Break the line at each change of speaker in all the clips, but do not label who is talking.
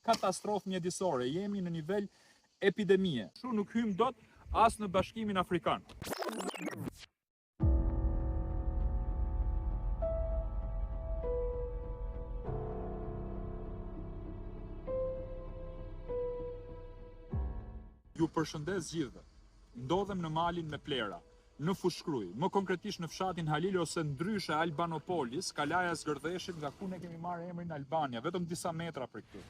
katastrofë mjedisore, jemi në nivel epidemie. Kështu nuk hym dot as në Bashkimin Afrikan. Ju përshëndes gjithëve. Ndodhem në malin me plera, në Fushkruj, më konkretisht në fshatin Halil ose ndryshe Albanopolis, kalaja Zgërdheshit, nga ku ne kemi marrë emrin Albania, vetëm disa metra për këtu.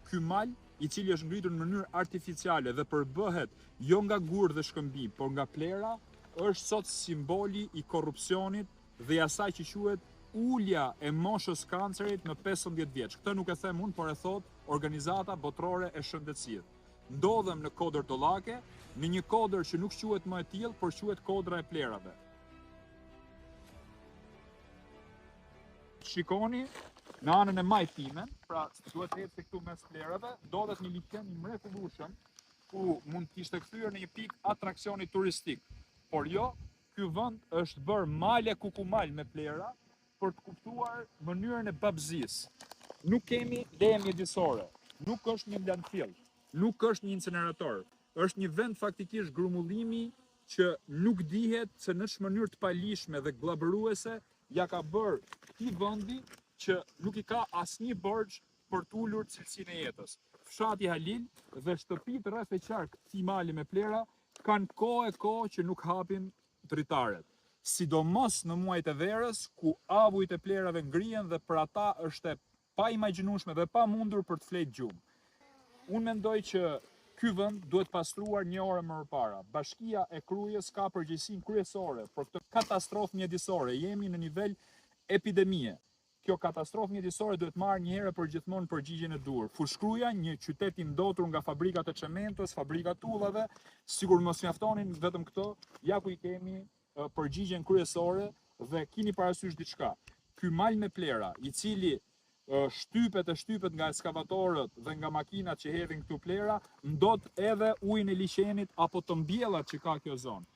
Ky mal, i cili është ngritur në mënyrë artificiale dhe përbëhet jo nga gur dhe shkëmbim, por nga plera, është sot simboli i korrupsionit dhe i asaj që quhet ulja e moshës kancerit në 15 vjeç. Këtë nuk e them unë, por e thot Organizata Botërore e Shëndetësisë. Ndodhem në kodër dollake, në një kodër që nuk quhet më e tillë, por quhet kodra e plerave. Shikoni, në anën e majt time, pra duhet të ecë këtu mes plerave, ndodhet një liçen i mrekullueshëm ku mund të ishte kthyer në një pikë atraksioni turistik. Por jo, ky vend është bërë male kukumal me plera për të kuptuar mënyrën e babëzisë. Nuk kemi leje mjedisore, nuk është një landfill, nuk është një incinerator. Është një vend faktikisht grumullimi që nuk dihet se në ç'mënyrë të palishme dhe glabëruese ja ka bërë këtij vendi që nuk i ka asnjë borxh për të ulur cilësinë e jetës. Fshati Halil dhe shtëpitë rreth e qark këtij mali me plera kanë kohë që nuk hapin dritaret. Sidomos në muajt e verës, ku avujt e plerave ngrihen dhe për ata është e paimagjinueshme dhe pamundur për të fletë gjumë. Unë mendoj që ky vend duhet pastruar një orë më parë. Bashkia e Krujës ka përgjegjësinë kryesore për këtë katastrofë mjedisore. Jemi në nivel epidemie. Kjo katastrofë mjedisore duhet marrë një herë për gjithmonë përgjigjen e duhur. Fushkruja, një qytet i ndotur nga fabrikat e çementos, fabrikat tullave, sigur mos mjaftonin vetëm këto, ja ku i kemi përgjigjen kryesore dhe keni parasysh diçka. Ky mal me plera, i cili shtypet nga ekskavatorët dhe nga makinat që hedhin këtu plera, ndot edhe ujin e liçenit apo të mbjellat që ka kjo zonë.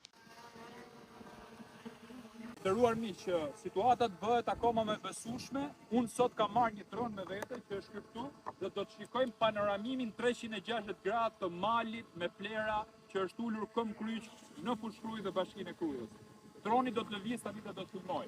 Nderuar miq, situata bëhet akoma më besueshme. Unë sot kam marrë një dron me vete që është këtu dhe do të shikojmë panoramimin 360 gradë të malit me plera që është ulur këmbë kryq në Fushkruj dhe Bashkinë e Krujës. Droni do të lëviz tani dhe do të filmoj.